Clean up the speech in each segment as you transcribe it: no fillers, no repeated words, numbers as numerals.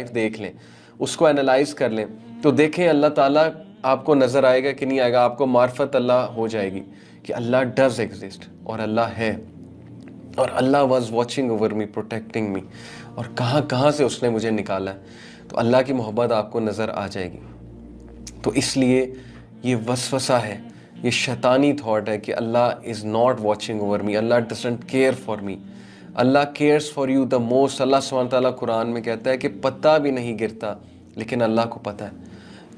देख लें, उसको एनालाइज कर लें, तो देखें अल्लाह ताला आपको नज़र आएगा कि नहीं आएगा। आपको मार्फत अल्लाह हो जाएगी कि अल्लाह डज एग्जिस्ट और अल्लाह है, और Allah was watching over me, protecting me, और कहाँ कहाँ से उसने मुझे निकाला है। तो अल्लाह की मोहब्बत आपको नज़र आ जाएगी। तो इसलिए ये वसवसा है, ये शैतानी थॉट है कि Allah is not watching over me, Allah doesn't care for me. Allah cares for you the most. अल्लाह सुब्हान तआला कुरान में कहता है कि पत्ता भी नहीं गिरता लेकिन अल्लाह को पता है।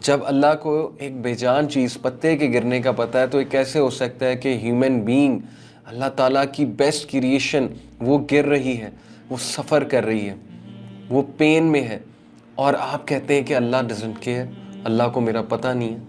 जब अल्लाह को एक बेजान चीज़ पत्ते के गिरने का पता है, तो ये कैसे हो सकता है कि ह्यूमन बीइंग, अल्लाह ताला की बेस्ट क्रिएशन, वो गिर रही है, वो सफ़र कर रही है, वो पेन में है, और आप कहते हैं कि अल्लाह डजंट केयर, अल्लाह को मेरा पता नहीं है।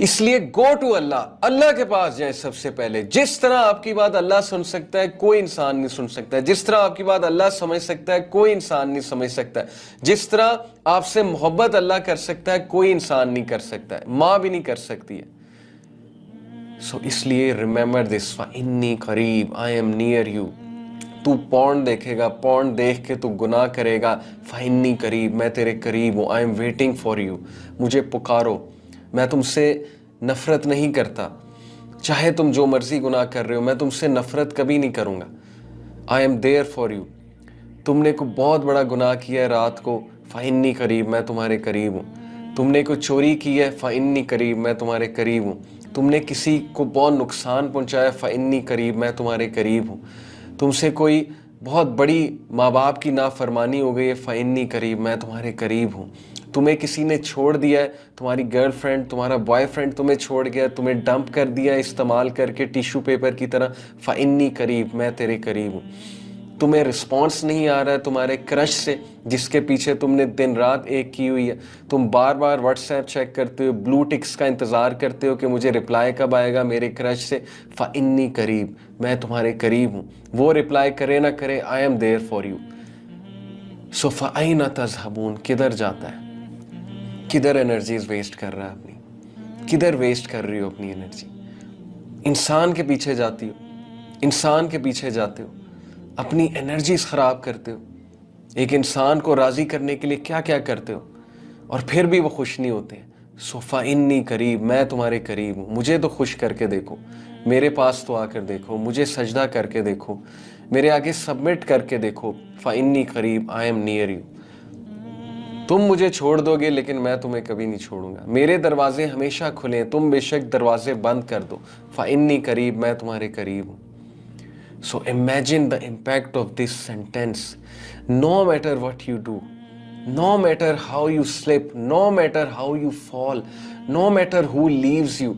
इसलिए गो टू अल्लाह, अल्लाह के पास जाए सबसे पहले। जिस तरह आपकी बात अल्लाह सुन सकता है कोई इंसान नहीं सुन सकता है, जिस तरह आपकी बात अल्लाह समझ सकता है कोई इंसान नहीं समझ सकता है, जिस तरह आपसे मोहब्बत अल्लाह कर सकता है कोई इंसान नहीं कर सकता है, माँ भी नहीं कर सकती है। सो इसलिए रिमेंबर दिस, इन्नी करीब, आई एम नियर यू। तू पॉर्न देखेगा, पॉर्न देख के तू गुनाह करेगा, फाइन्नी करीब, मैं तेरे करीब हूँ, आई एम वेटिंग फॉर यू। मुझे पुकारो, मैं तुमसे नफ़रत नहीं करता, चाहे तुम जो मर्जी गुनाह कर रहे हो, मैं तुमसे नफ़रत कभी नहीं करूँगा। I am there for you. तुमने को बहुत बड़ा गुनाह किया है रात को, फ़इन्नी करीब, मैं तुम्हारे करीब हूँ। तुमने कोई चोरी की है, फ़इन्नी करीब, मैं तुम्हारे करीब हूँ। तुमने किसी को बहुत नुकसान पहुँचाया, फ़इन्नी करीब, मैं तुम्हारे करीब हूँ। तुमसे कोई बहुत बड़ी माँ बाप की नाफरमानी हो गई है, फ़इन्नी करीब, मैं तुम्हारे करीब हूँ। तुम्हें किसी ने छोड़ दिया है, तुम्हारी गर्लफ्रेंड, तुम्हारा बॉयफ्रेंड तुम्हें छोड़ गया, तुम्हें डंप कर दिया इस्तेमाल करके टिश्यू पेपर की तरह, फ़इन्नी करीब, मैं तेरे करीब हूँ। तुम्हें रिस्पॉन्स नहीं आ रहा है तुम्हारे क्रश से, जिसके पीछे तुमने दिन रात एक की हुई है, तुम बार बार व्हाट्सएप चेक करते हो, ब्लू टिक्स का इंतज़ार करते हो कि मुझे रिप्लाई कब आएगा मेरे क्रश से, फ़इन्नी करीब, मैं तुम्हारे करीब हूँ। वो रिप्लाई करे ना करे, I am there for you. So फ़अयना तज़हबून, किधर जाता है, किधर एनर्जीज वेस्ट कर रहा है अपनी, किधर वेस्ट कर रही हो अपनी एनर्जी। इंसान के पीछे जाती हो, इंसान के पीछे जाते हो, अपनी एनर्जीज ख़राब करते हो। एक इंसान को राज़ी करने के लिए क्या क्या करते हो, और फिर भी वो खुश नहीं होते हैं। सो फ़इन्नी करीब, मैं तुम्हारे करीब हूँ। मुझे तो खुश करके देखो, मेरे पास तो आकर देखो, मुझे सजदा करके देखो, मेरे आगे सबमिट करके देखो। फ़इन्नी करीब, आई एम नियर यू। तुम मुझे छोड़ दोगे लेकिन मैं तुम्हें कभी नहीं छोड़ूंगा। मेरे दरवाजे हमेशा खुले हैं, तुम बेशक दरवाजे बंद कर दो, फ़इन्नी करीब, मैं तुम्हारे करीब हूँ। So imagine the impact of this sentence. No matter what you do, no matter how you slip, no matter how you fall, no matter who leaves you,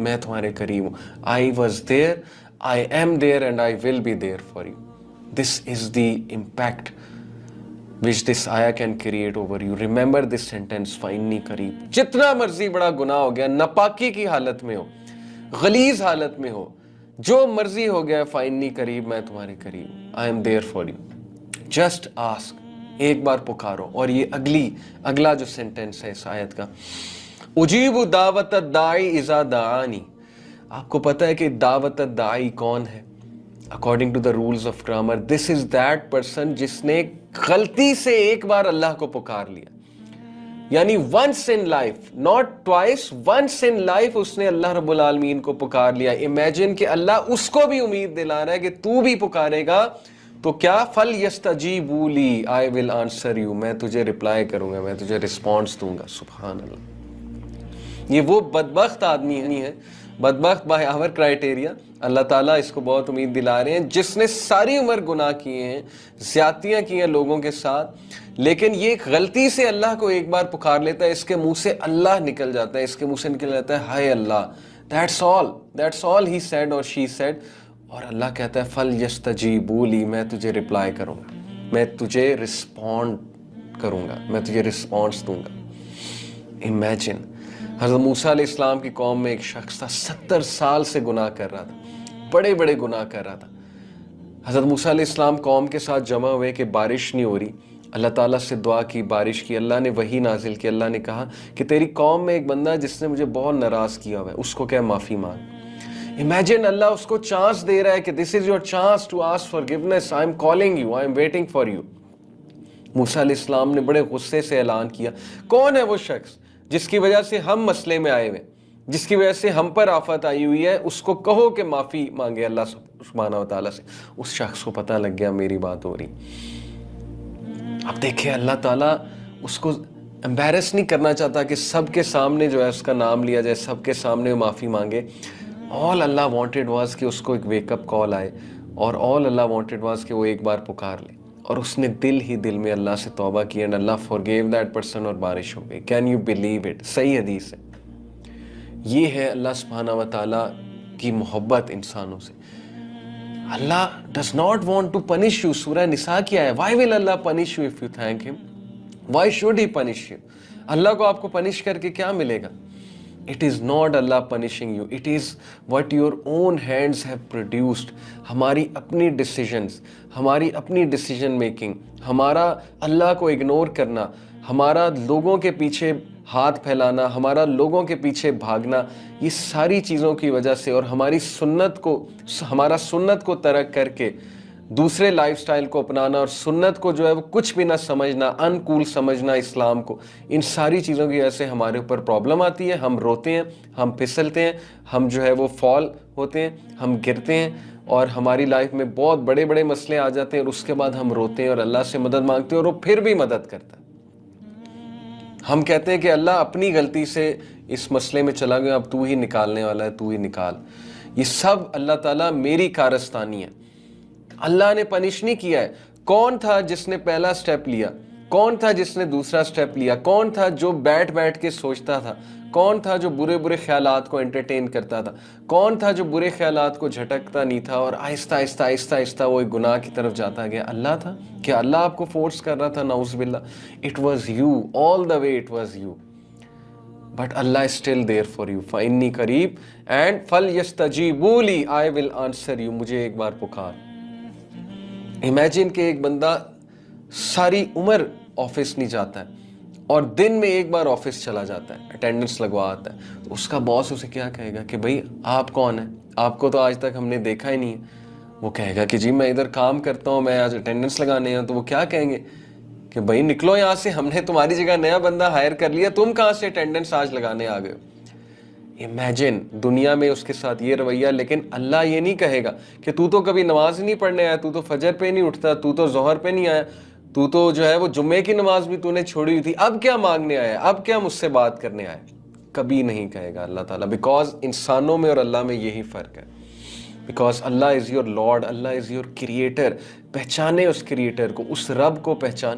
मैं तुम्हारे करीब हूँ। I was there, I am there, and I will be there for you. This is the impact which this ayah can create over you. Remember this sentence, फ़इन्नी करीब। जितना मर्जी बड़ा गुनाह हो गया, नापाकी की हालत में हो, गलीज हालत में हो, जो मर्जी हो गया, फ़इन्नी करीब, मैं तुम्हारे करीब, I am there for you. Just ask, एक बार पुकारो। और ये अगला जो सेंटेंस है इस आयत का, उजीबु दावत दाई इज़ा दानी। आपको पता है कि दावत दाई कौन है? According to the rules of grammar, this is that person जिसने गलती से एक बार अल्लाह को पुकार लिया, यानी once in life, not twice, once in life उसने अल्लाह रब्बुल आलमीन को पुकार लिया। इमेजिन कि अल्लाह उसको भी उम्मीद दिला रहा है कि तू भी पुकारेगा तो क्या, फल यस्तजीबू ली, आई विल आंसर यू, मैं तुझे रिप्लाई करूंगा, मैं तुझे रिस्पॉन्स दूंगा। सुभान अल्लाह। ये वो बदबख्त आदमी नहीं है, बदबख्त बाय आवर क्राइटेरिया, अल्लाह ताला इसको बहुत उम्मीद दिला रहे हैं, जिसने सारी उम्र गुनाह किए हैं, ज़्यादतियाँ की हैं लोगों के साथ, लेकिन ये गलती से अल्लाह को एक बार पुकार लेता है, इसके मुंह से अल्लाह निकल जाता है, इसके मुंह से निकल जाता है हाय अल्लाह। दैट्स ऑल ही सेड और शी सेड। और अल्लाह कहता है फल यस्तजीबू ली, मैं तुझे रिप्लाई करूँगा, मैं तुझे रिस्पॉन्ड करूँगा, मैं तुझे रिस्पॉन्स दूंगा। इमेजिन, हज़रत मूसा अलैहिस्सलाम की कौम में एक शख्स था, 70 साल से गुनाह कर रहा था, बड़े बड़े गुनाह कर रहा था। हज़रत मूसा अलैहिस्सलाम कौम के साथ जमा हुए कि बारिश नहीं हो रही, अल्लाह ताला से दुआ की, बारिश की, अल्लाह ने वही नाजिल की। अल्लाह ने कहा कि तेरी कौम में एक बंदा जिसने मुझे बहुत नाराज़ किया हुआ है, उसको क्या माफ़ी मांग। इमेजिन अल्लाह उसको चांस दे रहा है कि this is your chance to ask forgiveness, I am calling you, I am waiting for you. मूसा अलैहिस्सलाम ने बड़े गुस्से से ऐलान किया, कौन है वो शख्स जिसकी वजह से हम मसले में आए हुए, जिसकी वजह से हम पर आफत आई हुई है, उसको कहो कि माफ़ी मांगे अल्लाह सुब्हानहू व तआला से। उस शख्स को पता लग गया मेरी बात हो रही। अब देखिए अल्लाह ताला उसको एम्बैरस नहीं करना चाहता कि सबके सामने जो है उसका नाम लिया जाए, सबके सामने वो माफ़ी मांगे। ऑल अल्लाह वांटेड वाज कि उसको एक वेकअप कॉल आए, और ऑल अल्लाह वांटेड वाज कि वो एक बार पुकार ले, और उसने दिल ही दिल में अल्लाह से तौबा की and Allah forgive that person, और बारिश हो गई। Can you believe it? सही हदीस है। ये है अल्लाह सुब्हानहू व तआला की मोहब्बत इंसानों से। Allah does not want to punish you. सूरह निसा क्या है? Why will Allah punish you if you thank him? Why should he punish you? अल्लाह को आपको पनिश करके क्या मिलेगा? It is not Allah punishing you, it is what your own hands have produced. हमारी अपनी डिसीजंस, हमारी अपनी डिसीजन मेकिंग, हमारा अल्लाह को इग्नोर करना, हमारा लोगों के पीछे हाथ फैलाना, हमारा लोगों के पीछे भागना, ये सारी चीज़ों की वजह से, और हमारी हमारा सुन्नत को तरक करके दूसरे लाइफस्टाइल को अपनाना, और सुन्नत को जो है वो कुछ भी ना समझना, अनकूल समझना इस्लाम को, इन सारी चीज़ों की वजह से हमारे ऊपर प्रॉब्लम आती है। हम रोते हैं, हम फिसलते हैं, हम जो है वो फॉल होते हैं, हम गिरते हैं, और हमारी लाइफ में बहुत बड़े बड़े मसले आ जाते हैं, और उसके बाद हम रोते हैं और अल्लाह से मदद मांगते हैं, और वो फिर भी मदद करता है। हम कहते हैं कि अल्लाह अपनी गलती से इस मसले में चला गया, अब तू ही निकालने वाला है, तू ही निकाल। ये सब अल्लाह ताला मेरी कारस्तानी है। अल्लाह ने पनिश नहीं किया है। कौन था जिसने पहला स्टेप लिया? कौन था जिसने दूसरा स्टेप लिया? कौन था जो बैठ बैठ के सोचता था? कौन था जो बुरे बुरे ख्यालात को एंटरटेन करता था? कौन था जो बुरे ख्यालात को झटकता नहीं था और आहिस्ता आहिस्ता आहिस्ता आहिस्ता वो एक गुनाह की तरफ जाता गया? अल्लाह था। क्या अल्लाह आपको फोर्स कर रहा था? नाउज़ुबिल्लाह। It was you, all the way it was you. But Allah is still there for you. फ़इन्नी करीब एंड फल यस्तजीबू ली, आई विल आंसर यू। मुझे एक बार पुकार। इमेजिन कि एक बंदा सारी उम्र ऑफिस नहीं जाता है और दिन में एक बार ऑफिस चला जाता है, अटेंडेंस लगवा आता है, तो उसका बॉस उसे क्या कहेगा कि भाई आप कौन है? आपको तो आज तक हमने देखा ही नहीं है। वो कहेगा कि जी मैं इधर काम करता हूँ, मैं आज अटेंडेंस लगाने आया। तो वो क्या कहेंगे कि भाई निकलो यहाँ से, हमने तुम्हारी जगह नया बंदा हायर कर लिया, तुम कहाँ से अटेंडेंस आज लगाने आ गए हो? इमेजिन दुनिया में उसके साथ ये रवैया। लेकिन अल्लाह ये नहीं कहेगा कि तू तो कभी नमाज नहीं पढ़ने आया, तू तो फजर पे नहीं उठता, तू तो जोहर पे नहीं आया, तू तो जो है वो जुम्मे की नमाज भी तूने छोड़ी हुई थी, अब क्या मांगने आया, अब क्या मुझसे बात करने आया? कभी नहीं कहेगा अल्लाह ताला। बिकॉज इंसानों में और अल्लाह में यही फ़र्क है। Because Allah is your Lord, Allah is your creator. पहचाने उस क्रिएटर को, उस रब को पहचाने।